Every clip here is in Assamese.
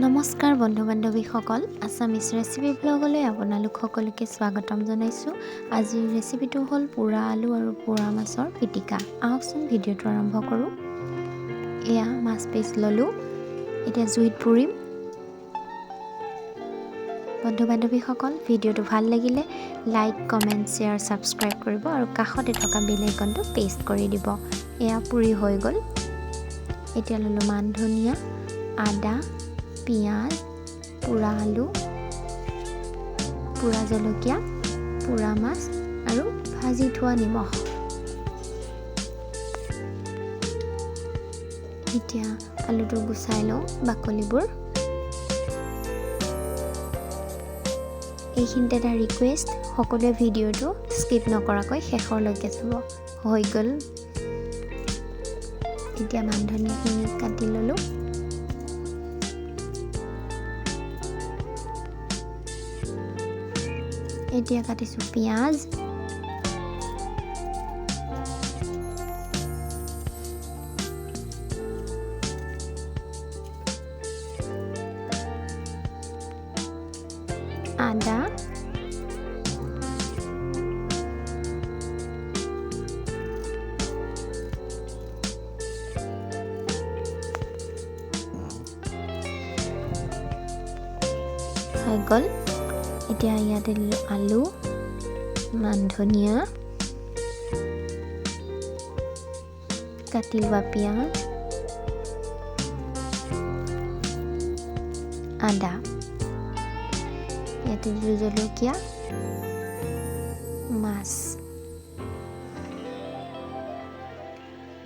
নমস্কাৰ বন্ধু বান্ধৱীসকল, আছামিজ ৰেচিপি ব্লগলৈ আপোনালোক সকলোকে স্বাগতম জনাইছোঁ। আজিৰ ৰেচিপিটো হ'ল পোৰা আলু আৰু পোৰা মাছৰ পিটিকা। আহকচোন ভিডিঅ'টো আৰম্ভ কৰোঁ। এয়া মাছ পিচ ল'লোঁ, এতিয়া জুইত পুৰিম। বন্ধু বান্ধৱীসকল, ভিডিঅ'টো ভাল লাগিলে লাইক, কমেণ্ট, শ্বেয়াৰ, ছাবস্ক্ৰাইব কৰিব আৰু কাষতে থকা বেল আইকনটো প্ৰেছ কৰি দিব। এয়া পুৰি হৈ গ'ল। এতিয়া ল'লোঁ মান ধনিয়া, আদা, পিঁয়াজ, পোৰা আলু, পোৰা জলকীয়া, পোৰা মাছ আৰু ভাজি থোৱা নিমখ। এতিয়া আলুটো গুচাই লওঁ বাকলিবোৰ। এইখিনিতে এটা ৰিকুৱেষ্ট, সকলোৱে ভিডিঅ'টো স্কিপ নকৰাকৈ শেষলৈকে চাব। হৈ গ'ল। এতিয়া মান ধনিয়াখিনি কাটি ল'লোঁ। এতিয়া কাটিছোঁ পিঁয়াজ, আদা, হৈ গ'ল। এতিয়া ইয়াতে দিলোঁ আলু, মান ধনিয়া, কাটি লোৱা পিঁয়াজ, আদা, ইয়াতে দিলোঁ জলকীয়া,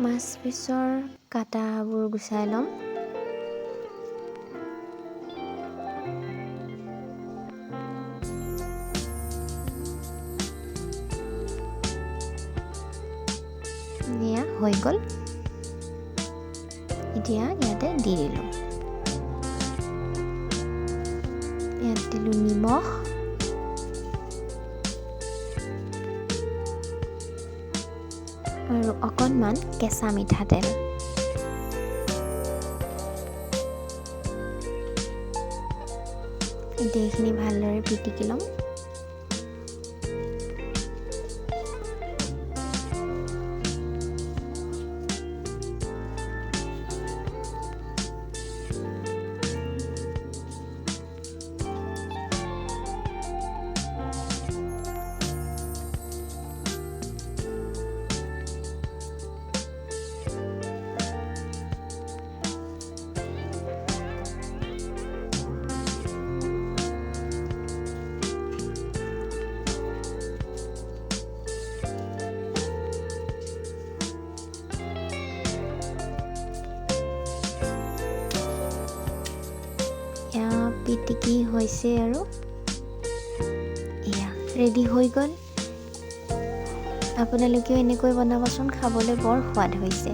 মাছ পিছৰ কাটাবোৰ গুচাই ল'ম। এয়া হৈ গ'ল। এতিয়া ইয়াতে দি দিলোঁ। ইয়াত দিলোঁ নিমখ, আৰু অকণমান কেঁচা মিঠাতেল। এতিয়া এইখিনি ভালদৰে পিটিকি ল'ম। পিটিকি হৈছে আৰু এয়া ৰেডি হৈ গ'ল। আপোনালোকেও এনেকৈ বনাবচোন, খাবলৈ বৰ সোৱাদ হৈছে।